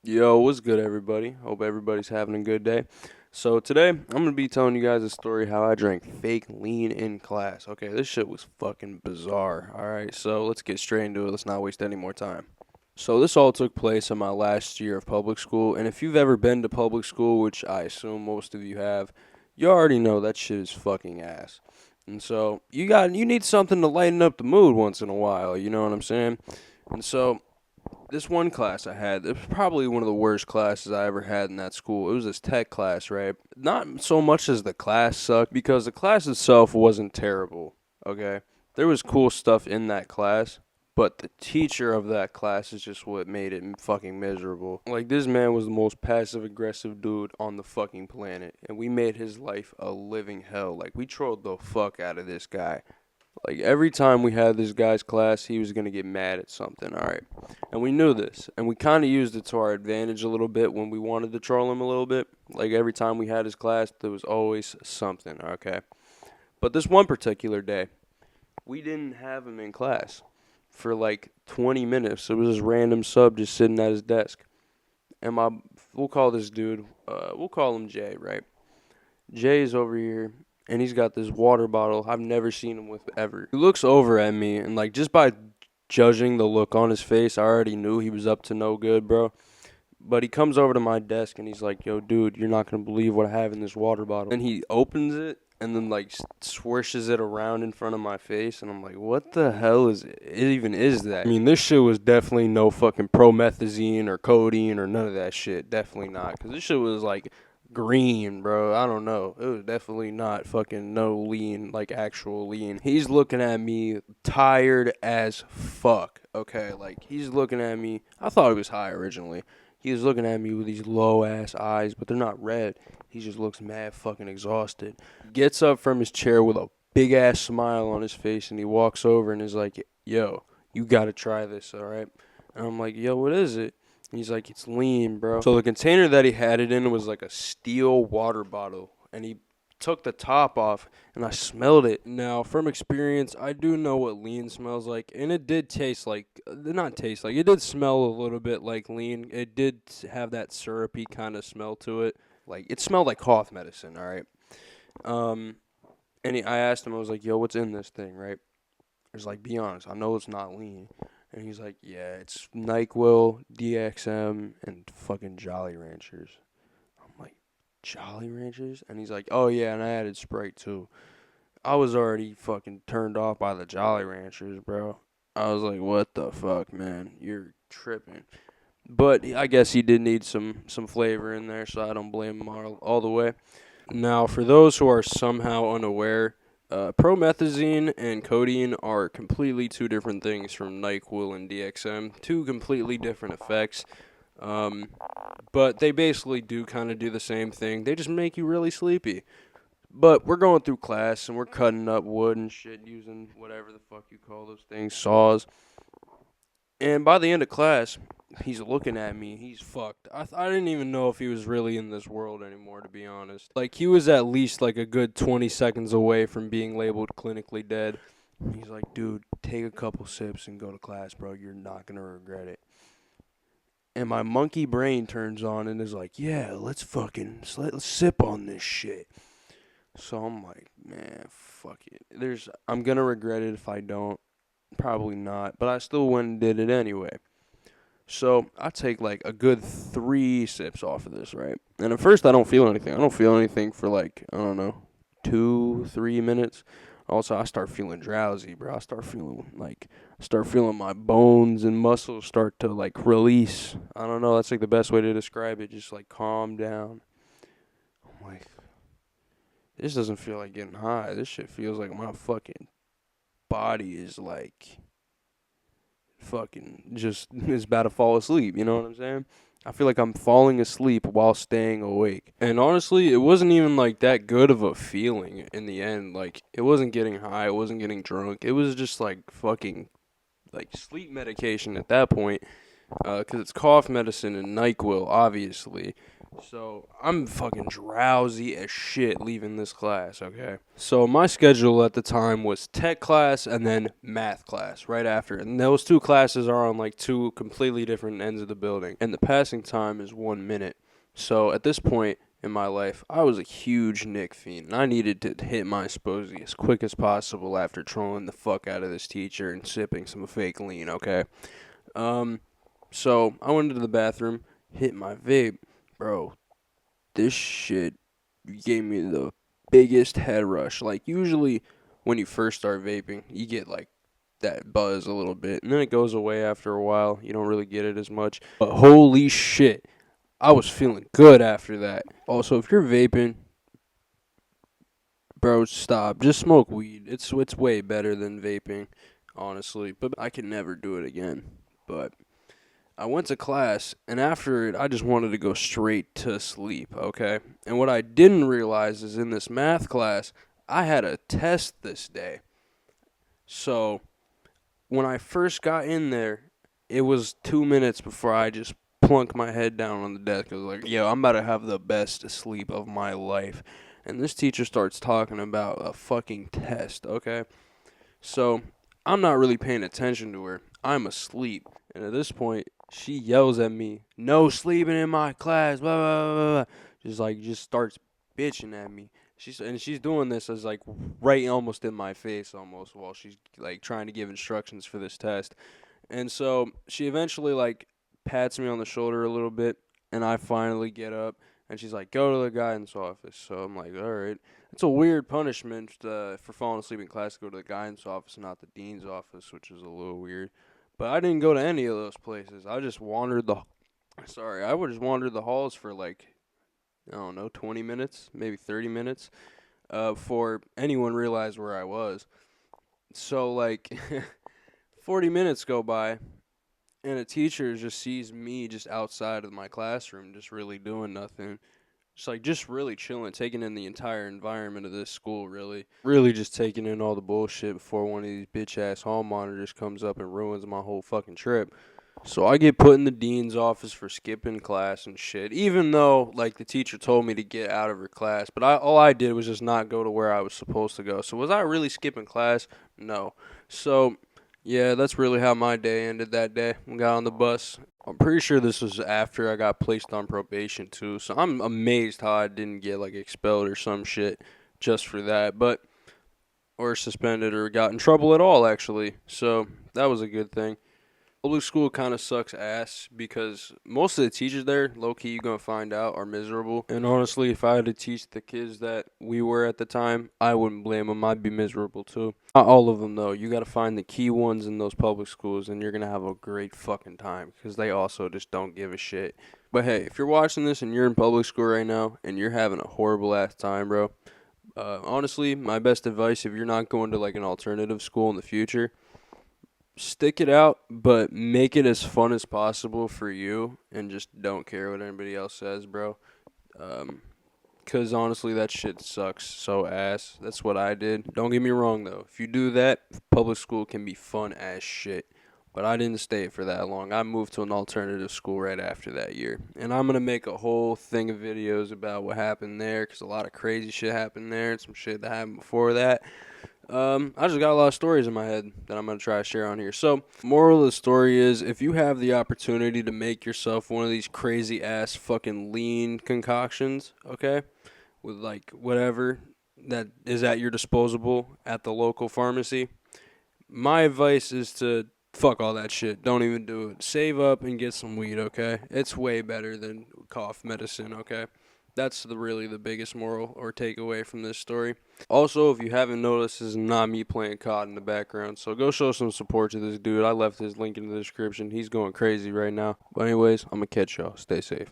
Yo, what's good, everybody? Hope everybody's having a good day. So, today, I'm going to be telling you guys a story how I drank fake lean in class. Okay, this shit was fucking bizarre. Alright, so let's get straight into it. Let's not waste any more time. So, this all took place in my last year of public school. And if you've ever been to public school, which I assume most of you have, you already know that shit is fucking ass. And so, you need something to lighten up the mood once in a while, you know what I'm saying? And so, this one class I had, it was probably one of the worst classes I ever had in that school. It was this tech class, right? Not so much as the class sucked, because the class itself wasn't terrible, okay? There was cool stuff in that class, but the teacher of that class is just what made it fucking miserable. Like, this man was the most passive aggressive dude on the fucking planet, and we made his life a living hell. Like, we trolled the fuck out of this guy. Like, every time we had this guy's class, he was going to get mad at something, alright? And we knew this, and we kind of used it to our advantage a little bit when we wanted to troll him a little bit. Like, every time we had his class, there was always something, okay? But this one particular day, we didn't have him in class for like 20 minutes. It was this random sub just sitting at his desk. And we'll call this dude, we'll call him Jay, right? Jay's over here, and he's got this water bottle I've never seen him with ever. He looks over at me, and like, just by judging the look on his face, I already knew he was up to no good, bro. But he comes over to my desk and he's like, "Yo, dude, you're not gonna believe what I have in this water bottle." And he opens it and then like swishes it around in front of my face, and I'm like, "What the hell is it? It even is that?" I mean, this shit was definitely no fucking promethazine or codeine or none of that shit. Definitely not, cause this shit was like green, bro. I don't know. It was definitely not fucking no lean, like actual lean. He's looking at me tired as fuck. Okay, like he's looking at me. I thought he was high originally. He was looking at me with these low ass eyes, but they're not red. He just looks mad fucking exhausted. Gets up from his chair with a big ass smile on his face, and he walks over and is like, "Yo, you gotta try this, alright?" And I'm like, "Yo, what is it?" And he's like, "It's lean, bro." So the container that he had it in was like a steel water bottle, and he took the top off, and I smelled it. Now, from experience, I do know what lean smells like, and it did taste like, not taste like, it did smell a little bit like lean. It did have that syrupy kind of smell to it. Like, it smelled like cough medicine, all right? Um, I asked him, I was like, "Yo, what's in this thing, right?" He's like, "Be honest, I know it's not lean." And he's like, "Yeah, it's NyQuil, DXM, and fucking Jolly Ranchers." I'm like, "Jolly Ranchers?" And he's like, "Oh yeah, and I added Sprite too." I was already fucking turned off by the Jolly Ranchers, bro. I was like, "What the fuck, man? You're tripping." But I guess he did need some flavor in there, so I don't blame him all the way. Now, for those who are somehow unaware, promethazine and codeine are completely two different things from NyQuil and DXM. Two completely different effects. Um, but they basically do kind of do the same thing. They just make you really sleepy. But we're going through class and we're cutting up wood and shit using whatever the fuck you call those things, saws. And by the end of class, he's looking at me. He's fucked. I didn't even know if he was really in this world anymore, to be honest. Like, he was at least like a good 20 seconds away from being labeled clinically dead. He's like, "Dude, take a couple sips and go to class, bro. You're not going to regret it." And my monkey brain turns on and is like, "Yeah, let's sip on this shit." So I'm like, "Man, fuck it. I'm going to regret it if I don't. Probably not. But I still went and did it anyway." So I take like a good 3 sips off of this, right? And at first I don't feel anything. I don't feel anything for like, I don't know, 2, 3 minutes. Also, I start feeling drowsy, bro. I start feeling my bones and muscles start to like release. I don't know. That's like the best way to describe it. Just like calm down. I'm like, this doesn't feel like getting high. This shit feels like my fucking body is like fucking just is about to fall asleep. You know what I'm saying? I feel like I'm falling asleep while staying awake. And honestly, it wasn't even like that good of a feeling in the end. Like, it wasn't getting high, it wasn't getting drunk. It was just like fucking like sleep medication at that point. Because it's cough medicine and NyQuil, obviously. So I'm fucking drowsy as shit leaving this class, okay? So my schedule at the time was tech class and then math class right after. And those two classes are on like two completely different ends of the building. And the passing time is 1 minute. So at this point in my life, I was a huge Nick fiend. And I needed to hit my Sposy as quick as possible after trolling the fuck out of this teacher and sipping some fake lean, okay? So I went into the bathroom, hit my vape. Bro, this shit gave me the biggest head rush. Like, usually when you first start vaping, you get like that buzz a little bit, and then it goes away after a while. You don't really get it as much. But holy shit, I was feeling good after that. Also, if you're vaping, bro, stop. Just smoke weed. It's way better than vaping, honestly. But I can never do it again. But I went to class, and after it, I just wanted to go straight to sleep, okay? And what I didn't realize is in this math class, I had a test this day. So when I first got in there, it was 2 minutes before I just plunked my head down on the desk. I was like, yo, I'm about to have the best sleep of my life. And this teacher starts talking about a fucking test, okay? So I'm not really paying attention to her. I'm asleep. And at this point, she yells at me, "No sleeping in my class," blah, blah, blah, blah. Just starts bitching at me. She's doing this as like right almost in my face almost while she's like trying to give instructions for this test. And so she eventually like pats me on the shoulder a little bit, and I finally get up, and she's like, "Go to the guidance office." So I'm like, "All right." It's a weird punishment for falling asleep in class to go to the guidance office and not the dean's office, which is a little weird. But I didn't go to any of those places. I just wandered I would just wandered the halls for like, I don't know, 20 minutes, maybe 30 minutes, before anyone realized where I was. So like 40 minutes go by, and a teacher just sees me just outside of my classroom, just really doing nothing. Just really chilling, taking in the entire environment of this school, really. Really just taking in all the bullshit before one of these bitch ass hall monitors comes up and ruins my whole fucking trip. So I get put in the dean's office for skipping class and shit, even though like the teacher told me to get out of her class. But all I did was just not go to where I was supposed to go. So was I really skipping class? No. So yeah, that's really how my day ended that day. We got on the bus. I'm pretty sure this was after I got placed on probation too. So I'm amazed how I didn't get like expelled or some shit just for that, but or suspended or got in trouble at all actually. So that was a good thing. Public school kind of sucks ass because most of the teachers there, low key, you're gonna find out, are miserable. And honestly, if I had to teach the kids that we were at the time, I wouldn't blame them. I'd be miserable too. Not all of them though. You gotta find the key ones in those public schools, and you're gonna have a great fucking time because they also just don't give a shit. But hey, if you're watching this and you're in public school right now and you're having a horrible ass time, bro, honestly, my best advice if you're not going to like an alternative school in the future, stick it out, but make it as fun as possible for you, and just don't care what anybody else says, bro. Cause honestly, that shit sucks so ass. That's what I did. Don't get me wrong though. If you do that, public school can be fun as shit. But I didn't stay for that long. I moved to an alternative school right after that year. And I'm going to make a whole thing of videos about what happened there, because a lot of crazy shit happened there and some shit that happened before that. I just got a lot of stories in my head that I'm going to try to share on here. So, moral of the story is, if you have the opportunity to make yourself one of these crazy ass fucking lean concoctions, okay, with like whatever that is at your disposal at the local pharmacy, my advice is to fuck all that shit. Don't even do it. Save up and get some weed, okay? It's way better than cough medicine, okay? That's really the biggest moral or takeaway from this story. Also, if you haven't noticed, this is not me playing COD in the background, so go show some support to this dude. I left his link in the description. He's going crazy right now. But anyways, I'm gonna catch y'all. Stay safe.